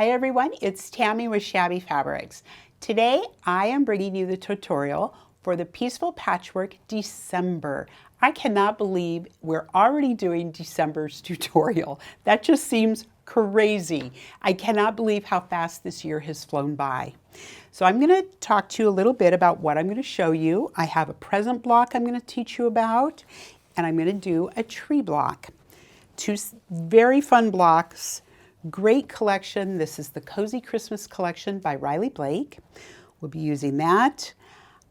Hi everyone, it's Tammy with Shabby Fabrics. Today I am bringing you the tutorial for the Pieceful Patchwork December. I cannot believe we're already doing December's tutorial. That just seems crazy. I cannot believe how fast this year has flown by. So I'm going to talk to you a little bit about what I'm going to show you. I have a present block I'm going to teach you about, and I'm going to do a tree block. Two very fun blocks. Great collection. This is the Cozy Christmas collection by Riley Blake. We'll be using that.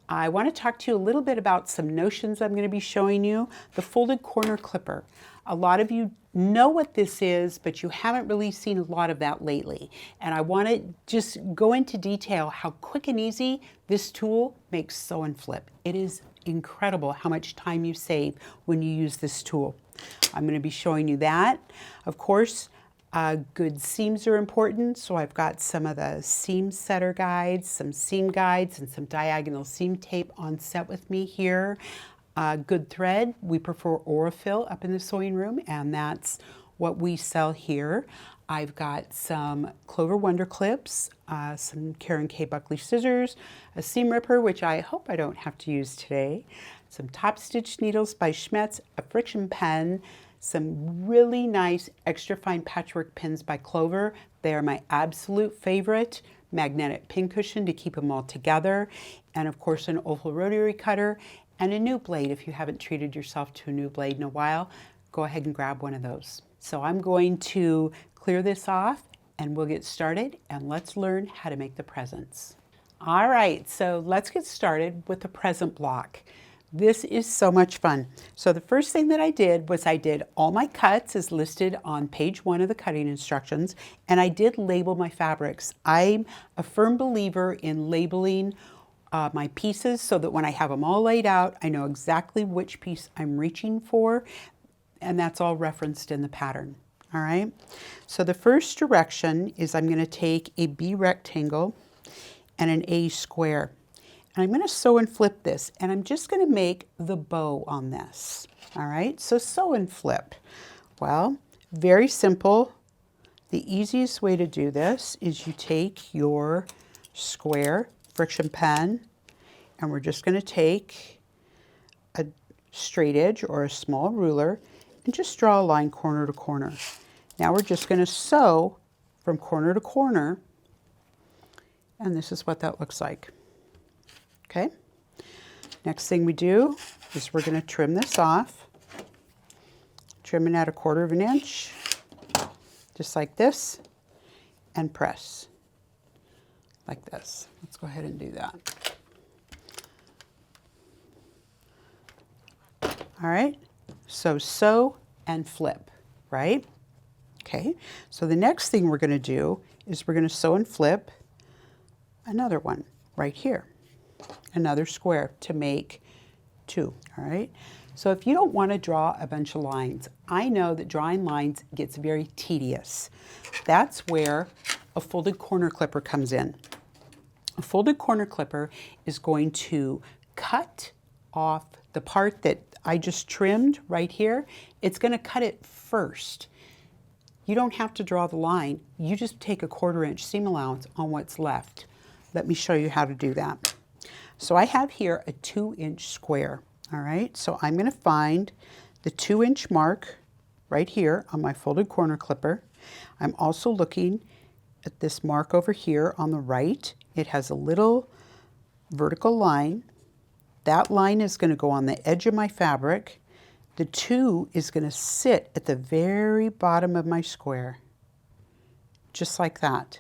I want to talk to you a little bit about some notions I'm going to be showing you. The folded corner clipper. A lot of you know what this is, but you haven't really seen a lot of that lately. And I want to just go into detail how quick and easy this tool makes sew and flip. It is incredible how much time you save when you use this tool. I'm going to be showing you that. Of course, good seams are important, so I've got some of the seam setter guides, some seam guides, and some diagonal seam tape on set with me here. Good thread, we prefer Aurifil up in the sewing room, and that's what we sell here. I've got some Clover Wonder clips, some Karen K. Buckley scissors, a seam ripper, which I hope I don't have to use today, some top stitch needles by Schmetz, a friction pen, some really nice extra fine patchwork pins by Clover. They are my absolute favorite. Magnetic pin cushion to keep them all together. And of course an oval rotary cutter and a new blade. If you haven't treated yourself to a new blade in a while, go ahead and grab one of those. So I'm going to clear this off and we'll get started, and let's learn how to make the presents. All right, so let's get started with the present block. This is so much fun. So the first thing that I did was I did all my cuts as listed on page 1 of the cutting instructions, and I did label my fabrics. I'm a firm believer in labeling my pieces so that when I have them all laid out, I know exactly which piece I'm reaching for, and that's all referenced in the pattern. All right, so the first direction is I'm going to take a B rectangle and an A square. And I'm going to sew and flip this, and I'm just going to make the bow on this. All right, so sew and flip. Well, very simple. The easiest way to do this is you take your square friction pen, and we're just going to take a straight edge or a small ruler and just draw a line corner to corner. Now we're just going to sew from corner to corner, and this is what that looks like. Okay, next thing we do is we're going to trim this off, trimming at 1/4 of an inch, just like this, and press like this. Let's go ahead and do that. All right, so sew and flip, right? Okay, so the next thing we're going to do is we're going to sew and flip another one right here. Another square to make 2, all right? So if you don't want to draw a bunch of lines, I know that drawing lines gets very tedious. That's where a folded corner clipper comes in. A folded corner clipper is going to cut off the part that I just trimmed right here. It's going to cut it first. You don't have to draw the line. You just take a 1/4 inch seam allowance on what's left. Let me show you how to do that. So I have here a 2-inch square, all right? So I'm going to find the 2-inch mark right here on my folded corner clipper. I'm also looking at this mark over here on the right. It has a little vertical line. That line is going to go on the edge of my fabric. The 2 is going to sit at the very bottom of my square, just like that.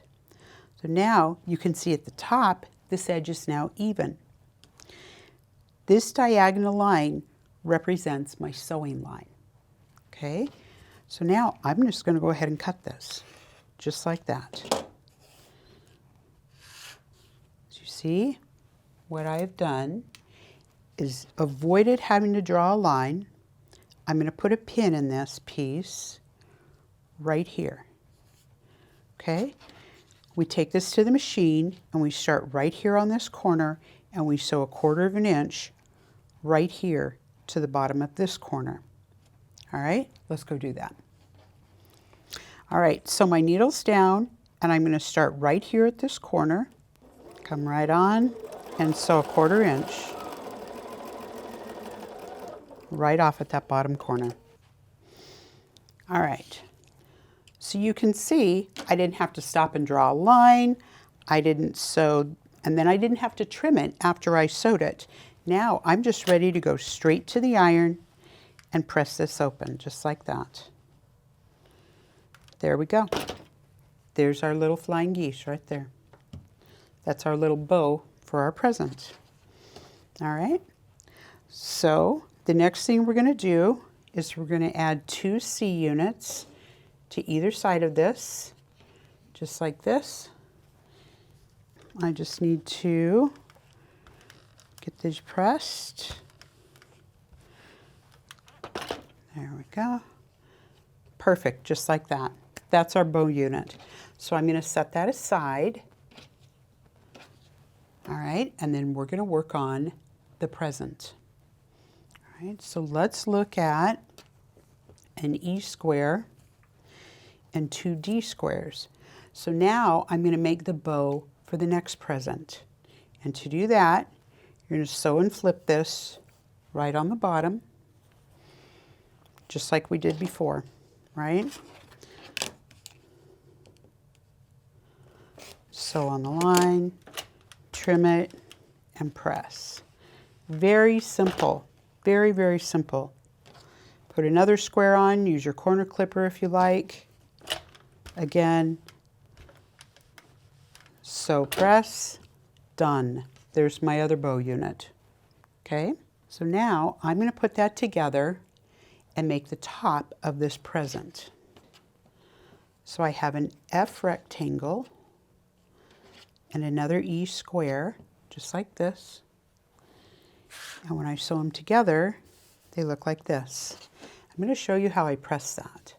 So now you can see at the top, this edge is now even. This diagonal line represents my sewing line, okay? So now I'm just going to go ahead and cut this, just like that. So you see, what I have done is avoided having to draw a line. I'm going to put a pin in this piece right here, okay? We take this to the machine and we start right here on this corner and we sew 1/4 of an inch right here to the bottom of this corner. All right, let's go do that. All right, so my needle's down And I'm going to start right here at this corner, come right on and sew a 1/4 inch right off at that bottom corner. All right, so you can see I didn't have to stop and draw a line. I didn't sew, and then I didn't have to trim it after I sewed it. Now I'm just ready to go straight to the iron and press this open, just like that. There we go. There's our little flying geese right there. That's our little bow for our present. All right, so the next thing we're going to do is we're going to add 2 C units to either side of this, just like this. I just need to get these pressed. There we go. Perfect, just like that. That's our bow unit. So I'm going to set that aside. All right, and then we're going to work on the present. All right, so let's look at an E square and 2 D squares. So now I'm going to make the bow for the next present. And to do that, you're going to sew and flip this right on the bottom, just like we did before, right? Sew on the line, trim it, and press. Very simple, very, very simple. Put another square on, use your corner clipper if you like. Again, sew, press, done. There's my other bow unit. Okay, so now I'm going to put that together and make the top of this present. So I have an F rectangle and another E square, just like this. And when I sew them together, they look like this. I'm going to show you how I press that.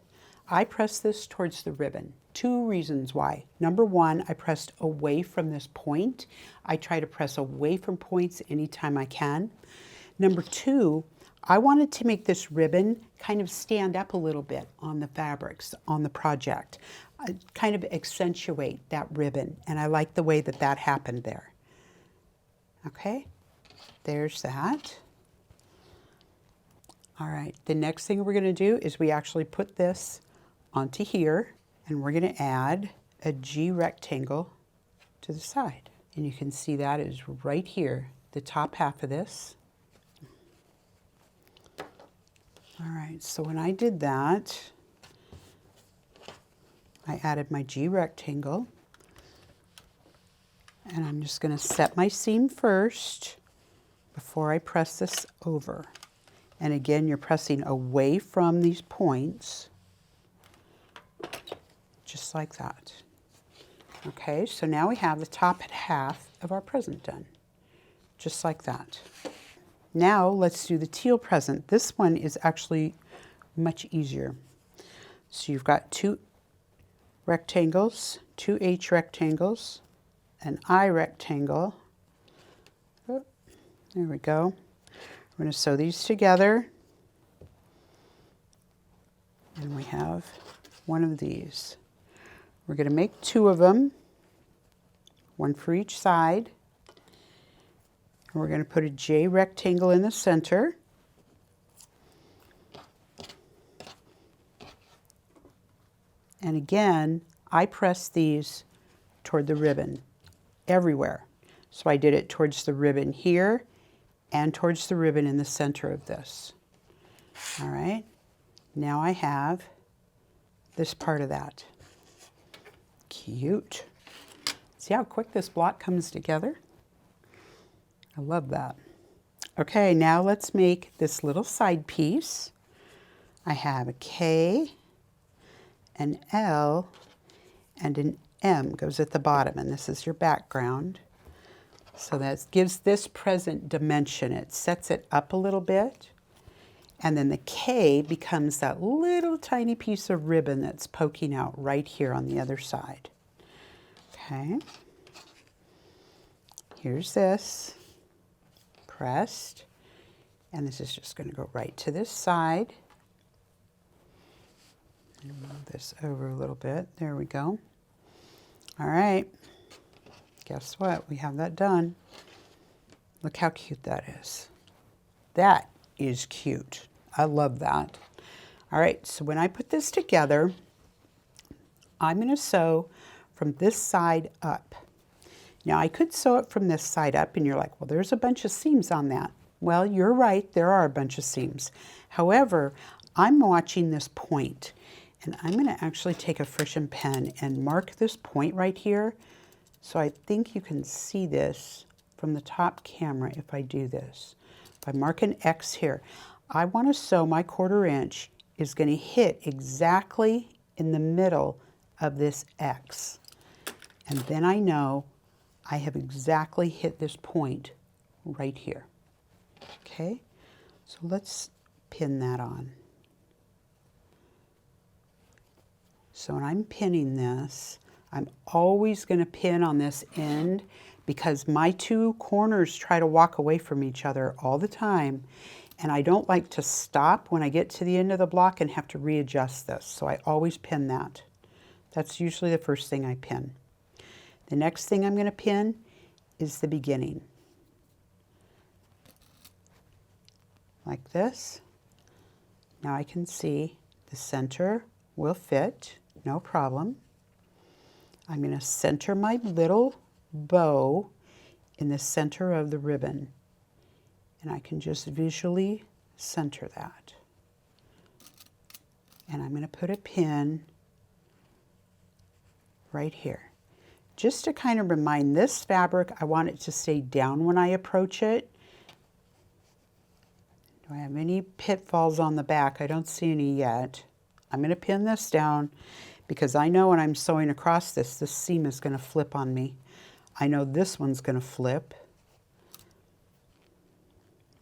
I press this towards the ribbon. 2 reasons why. Number 1, I pressed away from this point. I try to press away from points anytime I can. Number 2, I wanted to make this ribbon kind of stand up a little bit on the fabrics, on the project. Kind of accentuate that ribbon, and I like the way that that happened there. Okay, there's that. All right, the next thing we're going to do is we actually put this onto here, and we're going to add a G rectangle to the side. And you can see that is right here, the top half of this. All right, so when I did that, I added my G rectangle, and I'm just going to set my seam first before I press this over. And again, you're pressing away from these points, just like that. Okay, so now we have the top half of our present done, just like that. Now let's do the teal present. This one is actually much easier. So you've got 2 rectangles, 2 H rectangles, an I rectangle. Oh, there we go. We're going to sew these together. And we have one of these. We're going to make 2 of them, 1 for each side. And we're going to put a J rectangle in the center. And again, I press these toward the ribbon everywhere. So I did it towards the ribbon here and towards the ribbon in the center of this. All right, now I have this part of that. Cute. See how quick this block comes together? I love that. Okay, now let's make this little side piece. I have a K, an L, and an M goes at the bottom, and this is your background. So that gives this present dimension. It sets it up a little bit. And then the K becomes that little tiny piece of ribbon that's poking out right here on the other side. Okay. Here's this, pressed, and this is just going to go right to this side. And move this over a little bit. There we go. All right, guess what? We have that done. Look how cute that is. That is cute. I love that. All right, so when I put this together, I'm going to sew from this side up. Now I could sew it from this side up and you're like, well, there's a bunch of seams on that. Well, you're right, there are a bunch of seams. However, I'm watching this point and I'm going to actually take a Friction pen and mark this point right here. So I think you can see this from the top camera if I do this. If I mark an X here, I want to sew my 1/4 inch is going to hit exactly in the middle of this X. And then I know I have exactly hit this point right here. Okay, so let's pin that on. So when I'm pinning this, I'm always going to pin on this end because my 2 corners try to walk away from each other all the time. And I don't like to stop when I get to the end of the block and have to readjust this. So I always pin that. That's usually the first thing I pin. The next thing I'm going to pin is the beginning. Like this. Now I can see the center will fit, no problem. I'm going to center my little bow in the center of the ribbon. And I can just visually center that. And I'm going to put a pin right here. Just to kind of remind this fabric, I want it to stay down when I approach it. Do I have any pitfalls on the back? I don't see any yet. I'm going to pin this down because I know when I'm sewing across this seam is going to flip on me. I know this one's going to flip.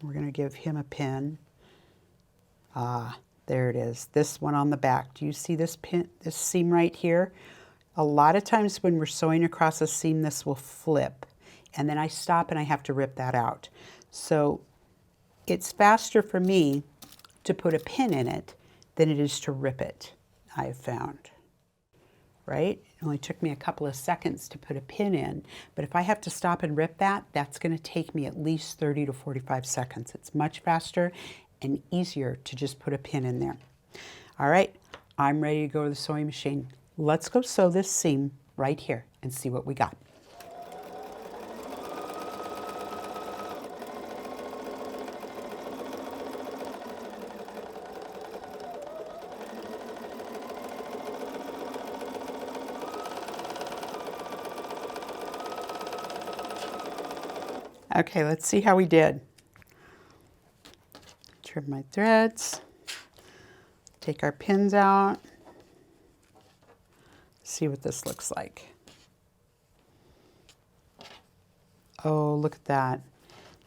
We're going to give him a pin. Ah, there it is. This one on the back. Do you see this pin, this seam right here? A lot of times when we're sewing across a seam, this will flip. And then I stop and I have to rip that out. So it's faster for me to put a pin in it than it is to rip it, I have found. Right? It only took me a couple of seconds to put a pin in, but if I have to stop and rip that, that's going to take me at least 30 to 45 seconds. It's much faster and easier to just put a pin in there. All right, I'm ready to go to the sewing machine. Let's go sew this seam right here and see what we got. Okay, let's see how we did. Trim my threads, take our pins out, see what this looks like. Oh, look at that.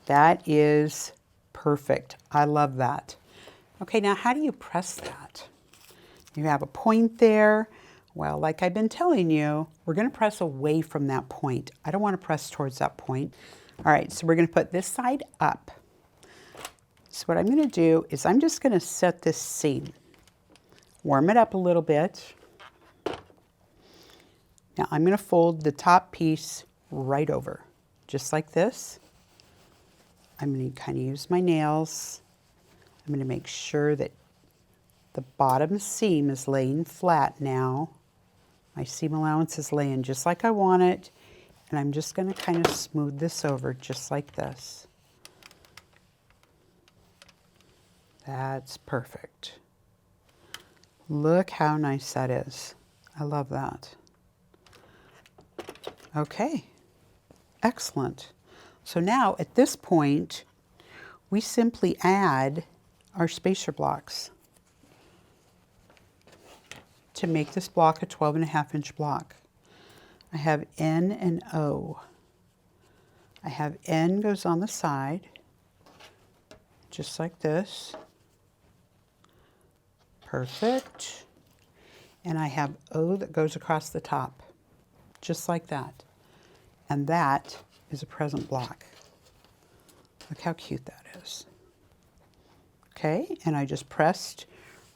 That is perfect. I love that. Okay, now how do you press that? You have a point there. Well, like I've been telling you, we're going to press away from that point. I don't want to press towards that point. All right, so we're going to put this side up. So what I'm going to do is I'm just going to set this seam, warm it up a little bit. Now I'm going to fold the top piece right over, just like this. I'm going to kind of use my nails. I'm going to make sure that the bottom seam is laying flat now. My seam allowance is laying just like I want it. And I'm just going to kind of smooth this over just like this. That's perfect. Look how nice that is. I love that. Okay, excellent. So now at this point, we simply add our spacer blocks to make this block a 12.5-inch block. I have N and O. I have N goes on the side, just like this. Perfect. And I have O that goes across the top, just like that. And that is a present block. Look how cute that is. Okay, and I just pressed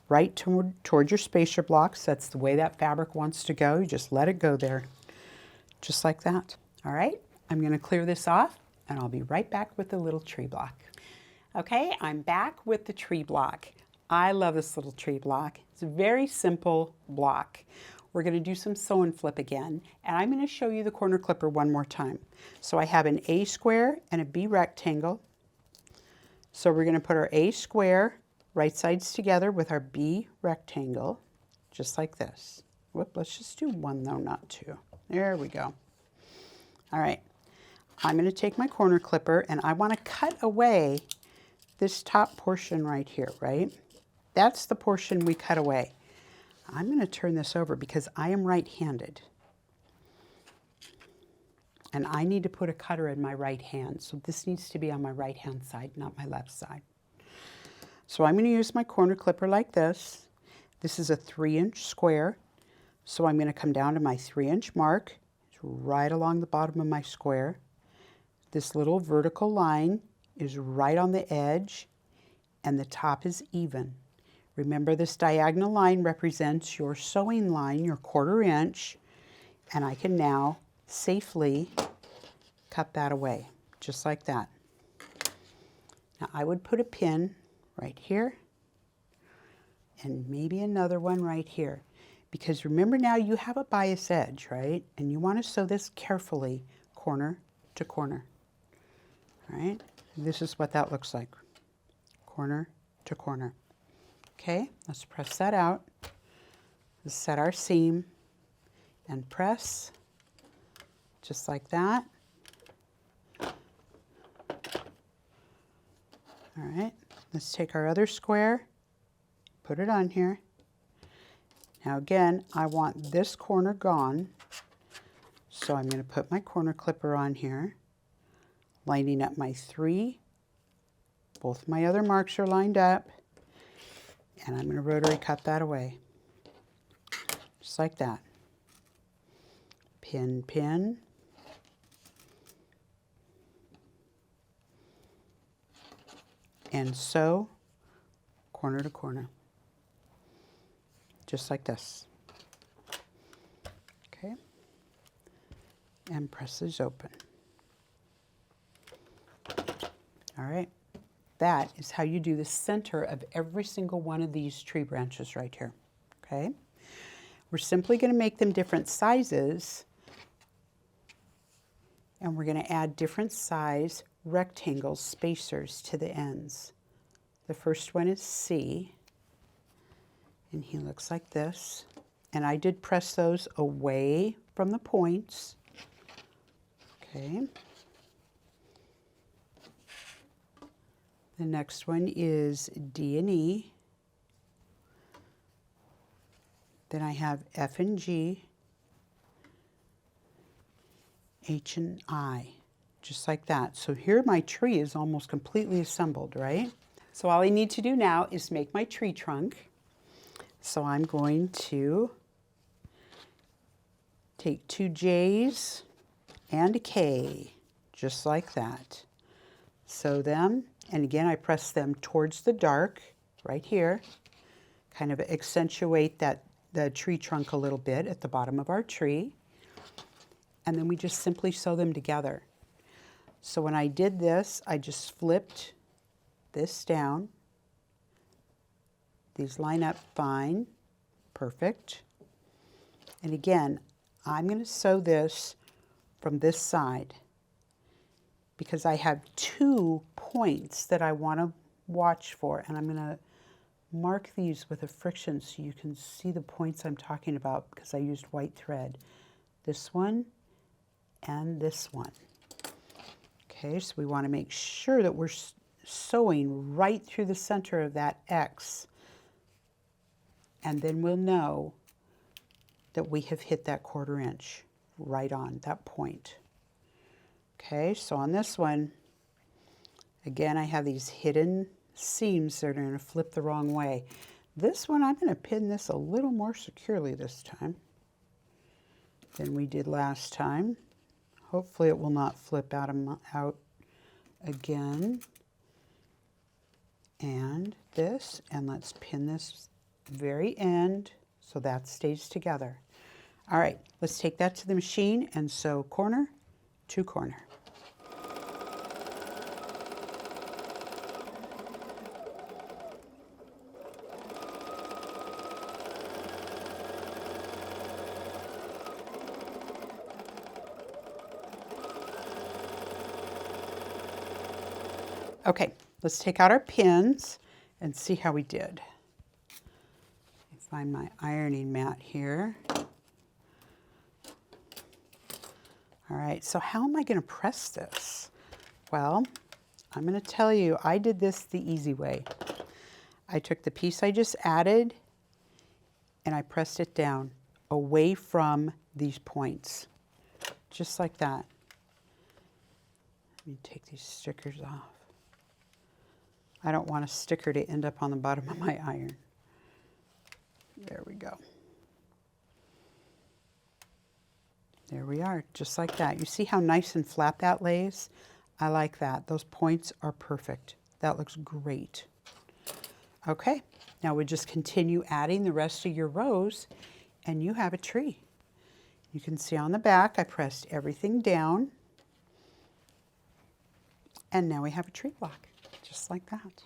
right toward your spacer blocks. That's the way that fabric wants to go. You just let it go there. just like that. All right, I'm going to clear this off and I'll be right back with the little tree block. Okay, I'm back with the tree block. I love this little tree block. It's a very simple block. We're going to do some sew and flip again, and I'm going to show you the corner clipper one more time. So I have an A square and a B rectangle. So we're going to put our A square right sides together with our B rectangle, just like this. Whoop, let's just do one though, not two. There we go. All right, I'm going to take my corner clipper and I want to cut away this top portion right here, right? That's the portion we cut away. I'm going to turn this over because I am right-handed. And I need to put a cutter in my right hand. So this needs to be on my right-hand side, not my left side. So I'm going to use my corner clipper like this. This is a 3-inch square. So I'm going to come down to my 3-inch mark. It's right along the bottom of my square. This little vertical line is right on the edge, and the top is even. Remember, this diagonal line represents your sewing line, your 1/4 inch, and I can now safely cut that away, just like that. Now I would put a pin right here, and maybe another one right here, because remember now you have a bias edge, right? And you want to sew this carefully, corner to corner, all right? This is what that looks like, corner to corner. Okay, let's press that out. Let's set our seam and press, just like that. All right, let's take our other square, put it on here. Now again, I want this corner gone, so I'm going to put my corner clipper on here, lining up my 3. Both my other marks are lined up, and I'm going to rotary cut that away, just like that. Pin, pin. And sew corner to corner, just like this. Okay, and presses open. All right, that is how you do the center of every single one of these tree branches right here. Okay, we're simply going to make them different sizes, and we're going to add different size rectangles, spacers to the ends. The first one is C, and he looks like this. And I did press those away from the points. Okay. The next one is D and E. Then I have F and G, H and I. Just like that. So here my tree is almost completely assembled, right? So all I need to do now is make my tree trunk. So I'm going to take 2 J's and a K, just like that. Sew them, and again I press them towards the dark, right here. Kind of accentuate the tree trunk a little bit at the bottom of our tree. And then we just simply sew them together. So when I did this, I just flipped this down. These line up fine, perfect. And again, I'm going to sew this from this side because I have 2 points that I want to watch for, and I'm going to mark these with a friction so you can see the points I'm talking about because I used white thread. This one and this one. Okay, so we want to make sure that we're sewing right through the center of that X, and then we'll know that we have hit that 1/4 inch right on that point. Okay, so on this one, again, I have these hidden seams that are going to flip the wrong way. This one, I'm going to pin this a little more securely this time than we did last time. Hopefully it will not flip out again. And this, and let's pin this very end so that stays together. All right, let's take that to the machine and sew corner to corner. Okay, let's take out our pins and see how we did. Find my ironing mat here. All right, so how am I going to press this? Well, I'm going to tell you, I did this the easy way. I took the piece I just added and I pressed it down away from these points, just like that. Let me take these stickers off. I don't want a sticker to end up on the bottom of my iron. There we go. There we are, just like that. You see how nice and flat that lays? I like that. Those points are perfect. That looks great. Okay, now we just continue adding the rest of your rows and you have a tree. You can see on the back I pressed everything down and now we have a tree block, just like that.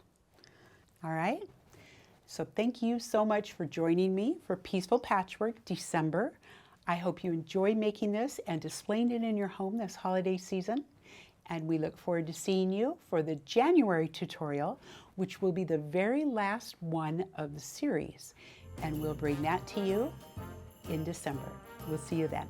All right, so thank you so much for joining me for Peaceful Patchwork December. I hope you enjoy making this and displaying it in your home this holiday season. And we look forward to seeing you for the January tutorial, which will be the very last one of the series. And we'll bring that to you in December. We'll see you then.